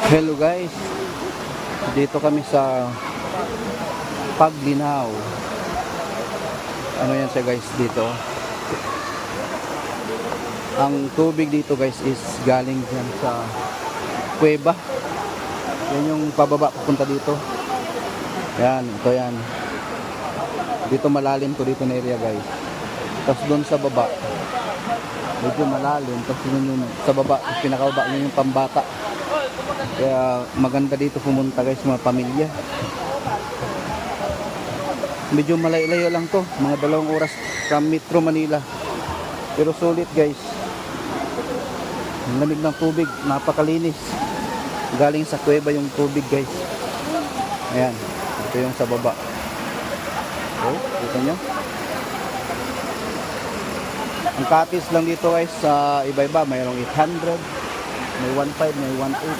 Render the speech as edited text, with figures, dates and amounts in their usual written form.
Hello guys, dito kami sa Paglinaw. Ano yan siya guys dito? Ang tubig dito guys is galing dyan sa kuweba. Yan yung pababa papunta dito. Yan, ito yan. Dito malalim to dito na area guys. Tapos doon sa baba, medyo malalim. Tapos yun yung sa baba, pinakababa yun yung pambata. Kaya maganda dito pumunta guys mga pamilya. Medyo malayo lang to, mga 2 oras from Metro Manila. Pero sulit guys. Ang lamig ng tubig, napakalinis. Galing sa kuweba yung tubig guys. Ayan, ito yung sa baba. Okay, kita nyo. Ang katis lang dito guys, sa iba-iba, mayroong 800, may 1.5, may 1.8.